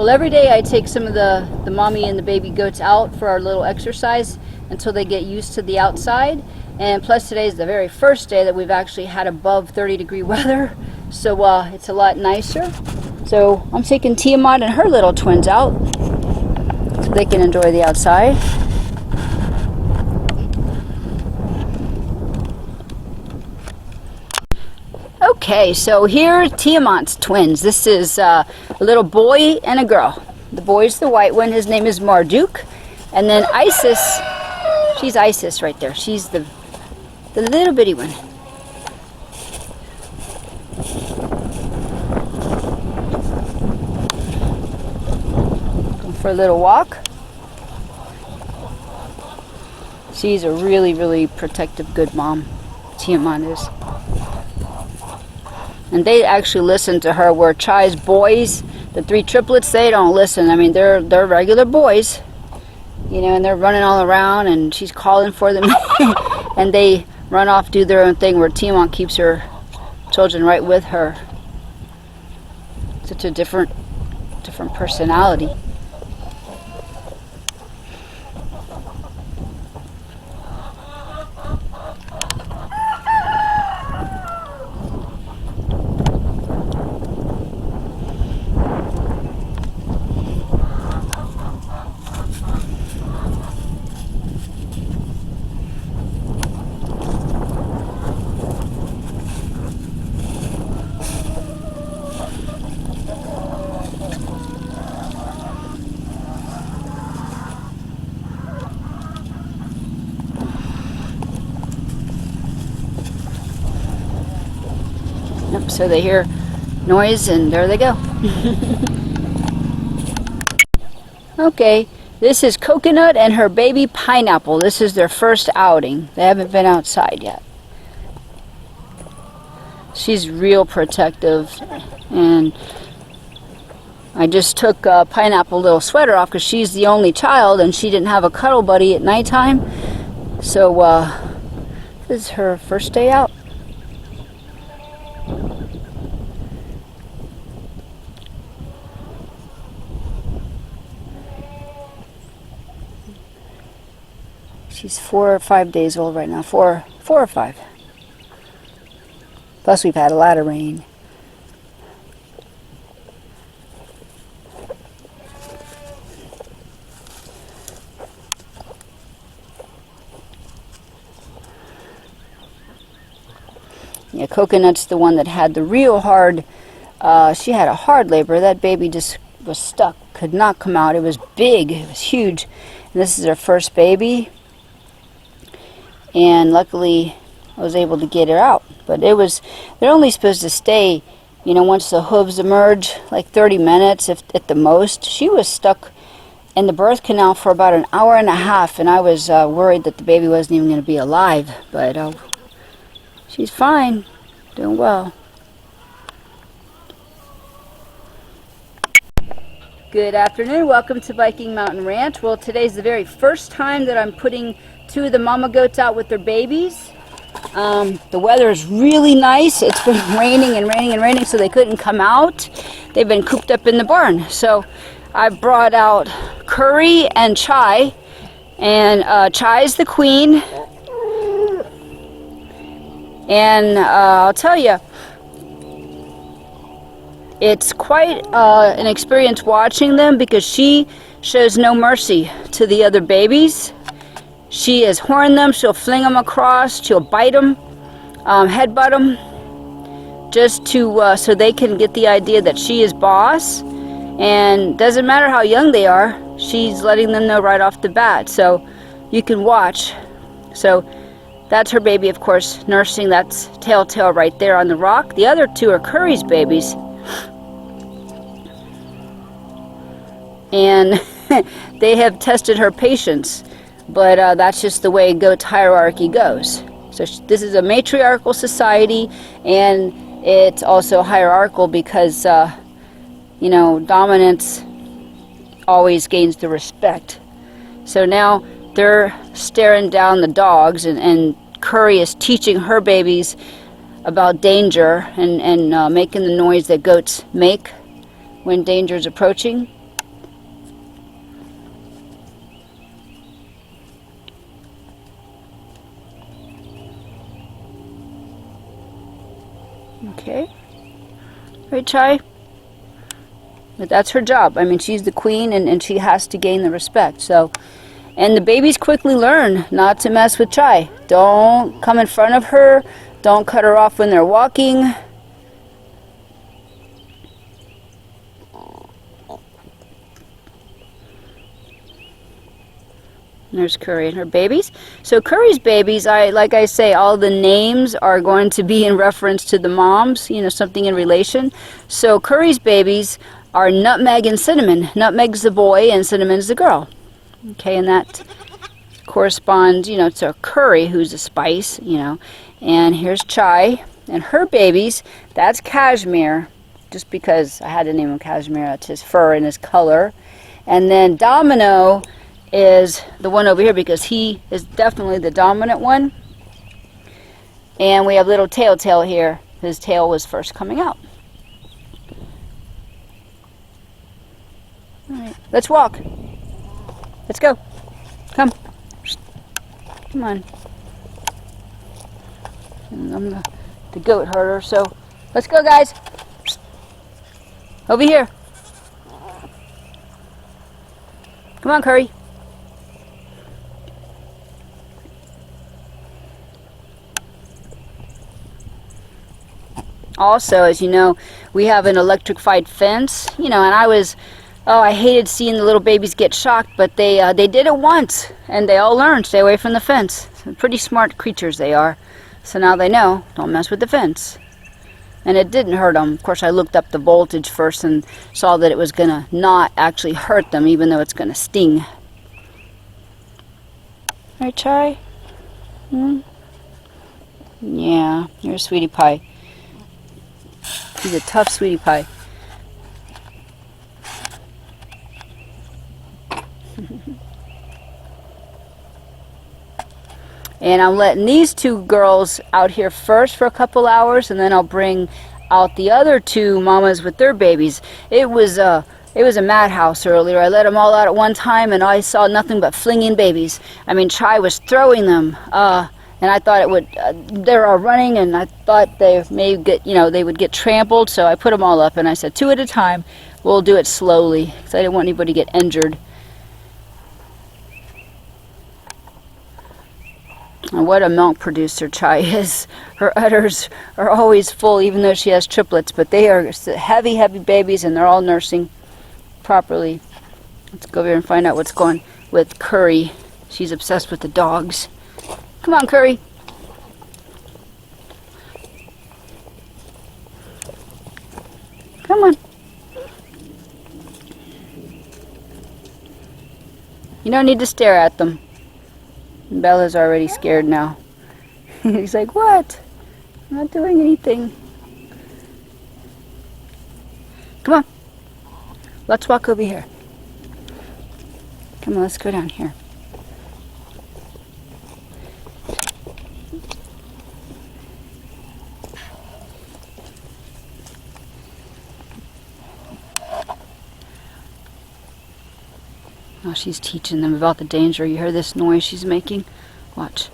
Well, every day I take some of the mommy and the baby goats out for our little exercise until they get used to the outside. And plus today is the very first day that we've actually had above 30-degree weather, so it's a lot nicer. So I'm taking Tiamat and her little twins out so they can enjoy the outside. Okay, so here are Tiamat's twins. This is a little boy and a girl. The boy's the white one, his name is Marduk. And then Isis, she's Isis right there. She's the little bitty one. Going for a little walk. She's a really, really protective, good mom. Tiamat is. And they actually listen to her, where Chai's boys, the three triplets, they don't listen. I mean, they're regular boys, you know, and they're running all around, and she's calling for them. And they run off, do their own thing, where Tiamat keeps her children right with her. Such a different personality. Yep, so they hear noise and there they go. Okay, this is Coconut and her baby Pineapple. This is their first outing. They haven't been outside yet. She's real protective, and I just took Pineapple little sweater off because she's the only child and she didn't have a cuddle buddy at nighttime. So this is her first day out. She's 4 or 5 days old right now. Four or five. Plus we've had a lot of rain. Yeah, Coconut's the one that had the real hard, she had a hard labor. That baby just was stuck, could not come out. It was big, it was huge. And this is her first baby. And luckily I was able to get her out. But they're only supposed to stay, you know, once the hooves emerge, like 30 minutes if at the most. She was stuck in the birth canal for about an hour and a half, and I was worried that the baby wasn't even going to be alive. But she's fine, doing well. Good afternoon, welcome to Viking Mountain Ranch. Well, today's the very first time that I'm putting 2 of the mama goats out with their babies. The weather is really nice. It's been raining and raining and raining, so they couldn't come out. They've been cooped up in the barn. So I brought out Curry and Chai, and Chai's the queen. And I'll tell you, it's quite an experience watching them, because she shows no mercy to the other babies. She has horned them, she'll fling them across, she'll bite them, headbutt them, just to so they can get the idea that she is boss. And doesn't matter how young they are, she's letting them know right off the bat. So you can watch. So that's her baby, of course, nursing. That's Telltale right there on the rock. The other 2 are Curry's babies. And they have tested her patience. But that's just the way goat hierarchy goes. So this is a matriarchal society, and it's also hierarchical because, you know, dominance always gains the respect. So now they're staring down the dogs, and Curry is teaching her babies about danger and making the noise that goats make when danger is approaching. Okay. Right, Chai? But that's her job. I mean, she's the queen, and she has to gain the respect. So, and the babies quickly learn not to mess with Chai. Don't come in front of her. Don't cut her off when they're walking. There's Curry and her babies. So Curry's babies, like I say, all the names are going to be in reference to the moms, you know, something in relation. So Curry's babies are Nutmeg and Cinnamon. Nutmeg's the boy and Cinnamon's the girl. Okay, and that corresponds, you know, to Curry, who's a spice, you know. And here's Chai and her babies. That's Cashmere, just because I had to name him Cashmere. That's his fur and his color. And then Domino is the one over here because he is definitely the dominant one. And we have little Tail here. His tail was first coming out. All right, let's walk. Let's go. Come. Come on. And I'm the goat herder, so let's go, guys. Over here. Come on, Curry. Also, as you know, we have an electrified fence, you know, and I hated seeing the little babies get shocked, but they did it once, and they all learned, stay away from the fence. So pretty smart creatures they are. So now they know, don't mess with the fence. And it didn't hurt them. Of course, I looked up the voltage first and saw that it was going to not actually hurt them, even though it's going to sting. Right, Chai? Yeah, you're a sweetie pie. He's a tough sweetie pie. And I'm letting these two girls out here first for a couple hours, and then I'll bring out the other two mamas with their babies. It was a madhouse earlier. I let them all out at one time, and I saw nothing but flinging babies. I mean, Chai was throwing them. And I thought it would, they were all running, and I thought they may get, you know, they would get trampled, so I put them all up, and I said, 2 at a time, we'll do it slowly, because I didn't want anybody to get injured. And what a milk producer Chai is. Her udders are always full, even though she has triplets, but they are heavy, heavy babies, and they're all nursing properly. Let's go over here and find out what's going with Curry. She's obsessed with the dogs. Come on, Curry. Come on. You don't need to stare at them. Bella's already scared now. He's like, what? I'm not doing anything. Come on. Let's walk over here. Come on, let's go down here. Oh, she's teaching them about the danger. You hear this noise she's making? Watch.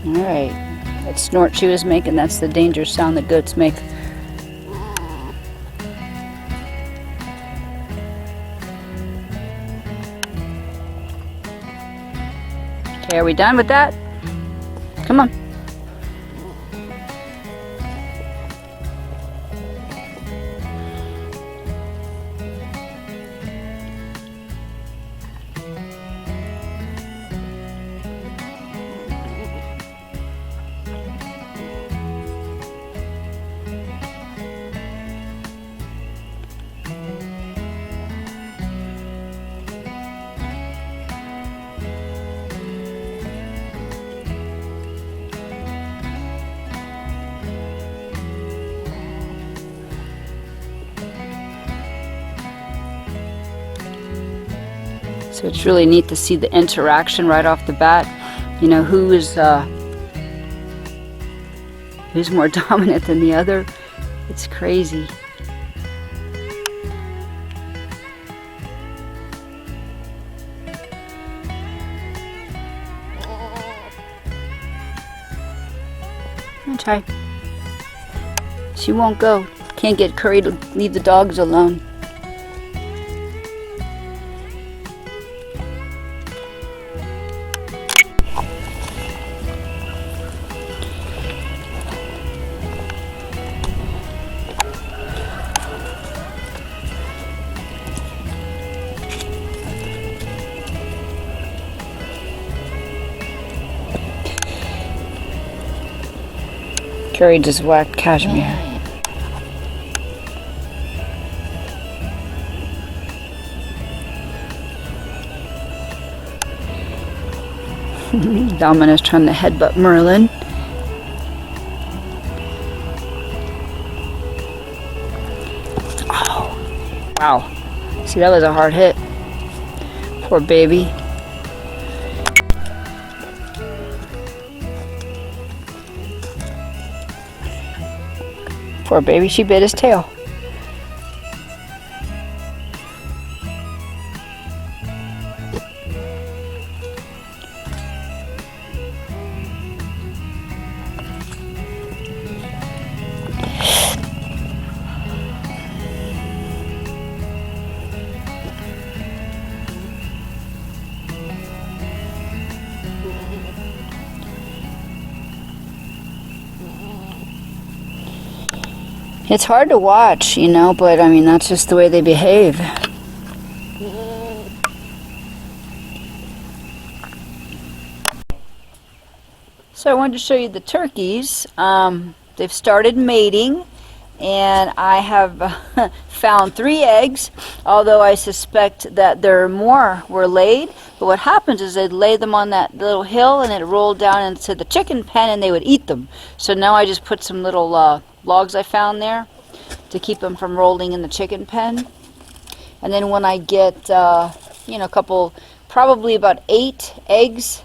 Alright, that snort she was making, that's the danger sound that goats make. Okay, are we done with that? Come on. So it's really neat to see the interaction right off the bat. You know, who's more dominant than the other. It's crazy. I'll try. She won't go. Can't get Curry to leave the dogs alone. Curry just whacked Cashmere. Domina's trying to headbutt Merlin. Oh, wow. See, that was a hard hit. Poor baby. Poor baby, she bit his tail. It's hard to watch, you know, but I mean, that's just the way they behave. So I wanted to show you the turkeys. They've started mating, and I have found 3 eggs, although I suspect that there more were laid. But what happens is they'd lay them on that little hill, and it rolled down into the chicken pen, and they would eat them. So now I just put some little logs I found there to keep them from rolling in the chicken pen. And then when I get, you know, a couple, probably about 8 eggs,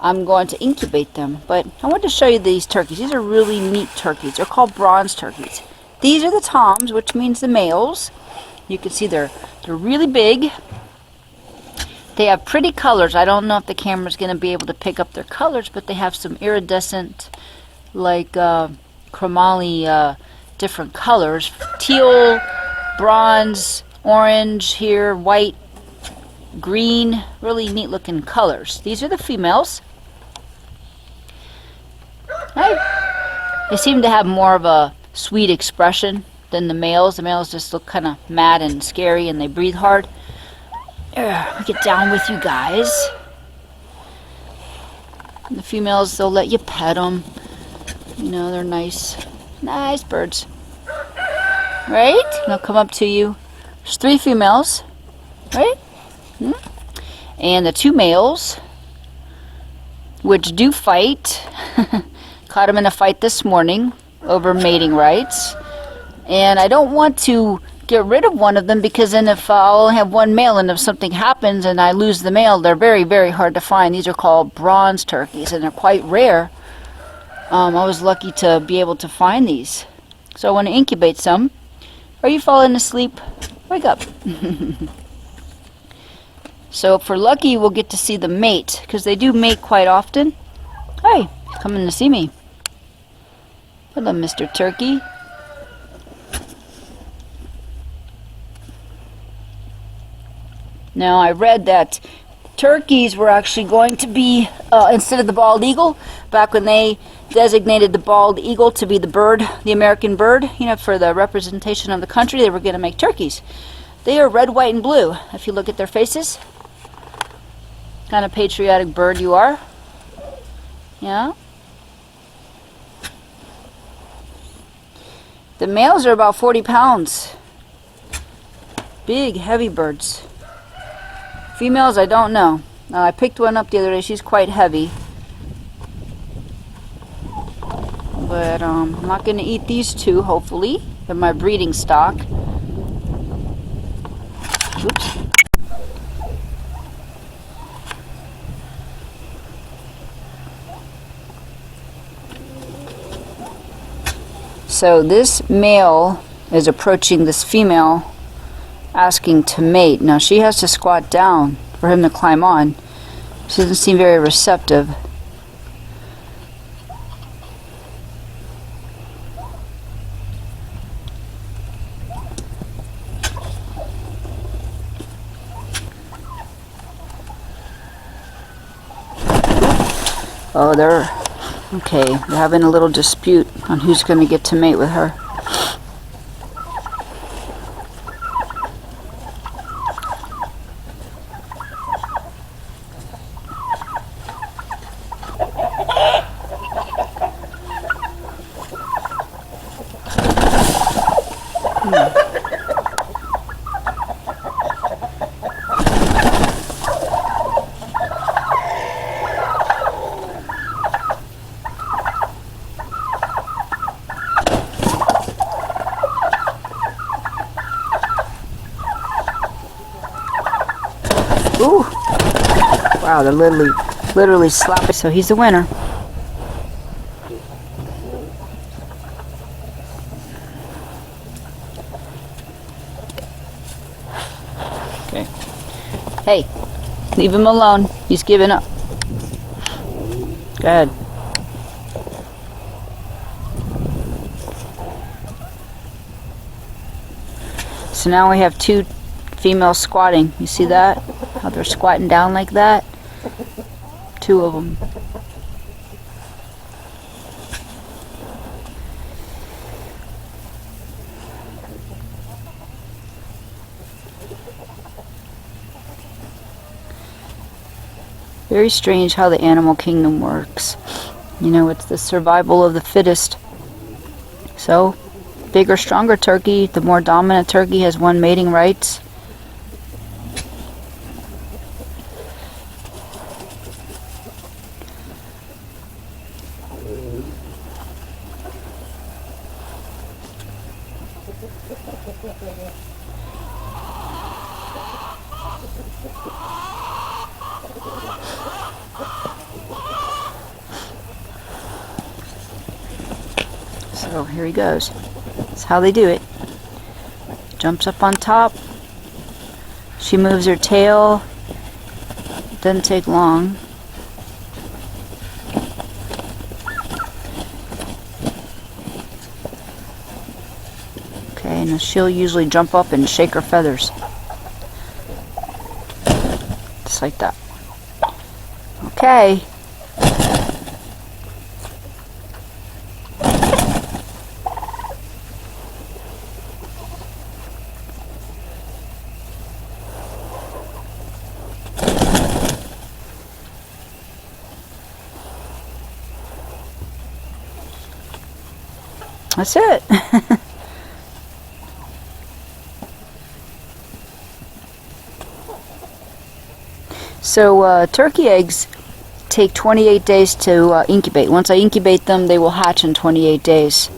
I'm going to incubate them. But I want to show you these turkeys. These are really neat turkeys. They're called bronze turkeys. These are the toms, which means the males. You can see they're really big. They have pretty colors. I don't know if the camera's going to be able to pick up their colors, but they have some iridescent, like chromoly, different colors. Teal, bronze, orange here, white, green, really neat looking colors. These are the females. They seem to have more of a sweet expression than the males. The males just look kind of mad and scary, and they breathe hard. Let me get down with you guys. And the females, they'll let you pet them. You know, they're nice birds. Right? They'll come up to you. There's 3 females. Right? And the 2 males, which do fight. Caught them in a fight this morning over mating rights. And I don't want to get rid of one of them, because then if I'll only have 1 male, and if something happens and I lose the male, they're very, very hard to find. These are called bronze turkeys, and they're quite rare. I was lucky to be able to find these. So I want to incubate some. Are you falling asleep? Wake up. So if we're lucky, we'll get to see the mate, because they do mate quite often. Hi, coming to see me. Hello, Mr. Turkey. Now, I read that turkeys were actually going to be, instead of the bald eagle, back when they designated the bald eagle to be the bird, the American bird, you know, for the representation of the country, they were going to make turkeys. They are red, white, and blue. If you look at their faces, kind of patriotic bird you are. Yeah. The males are about 40 pounds. Big, heavy birds. Females, I don't know. I picked one up the other day. She's quite heavy. But I'm not going to eat these 2, hopefully. They're my breeding stock. Oops. So this male is approaching this female, asking to mate. Now she has to squat down for him to climb on. She doesn't seem very receptive. Oh, they're okay. They're having a little dispute on who's going to get to mate with her. Ooh! Wow, they're literally slapping. So he's the winner. Okay. Hey, leave him alone. He's giving up. Go ahead. So now we have two females squatting. You see that? How they're squatting down like that? Two of them. Very strange how the animal kingdom works. You know, it's the survival of the fittest. So, bigger, stronger turkey, the more dominant turkey has won mating rights. So here he goes. That's how they do it. Jumps up on top. She moves her tail. Doesn't take long. Okay, and she'll usually jump up and shake her feathers. Just like that. Okay. That's it. So turkey eggs take 28 days to incubate. Once I incubate them, they will hatch in 28 days.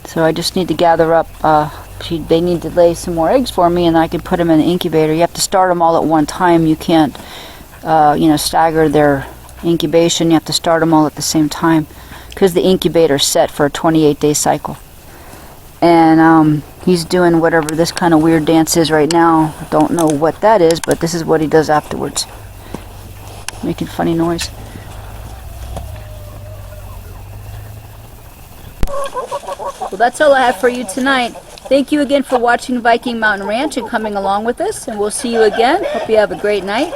So I just need to gather up, they need to lay some more eggs for me and I can put them in the incubator. You have to start them all at one time. You can't, stagger their incubation. You have to start them all at the same time, because the incubator's set for a 28-day cycle. And he's doing whatever this kind of weird dance is right now. I don't know what that is, but this is what he does afterwards. Making funny noise. Well, that's all I have for you tonight. Thank you again for watching Viking Mountain Ranch and coming along with us. And we'll see you again. Hope you have a great night.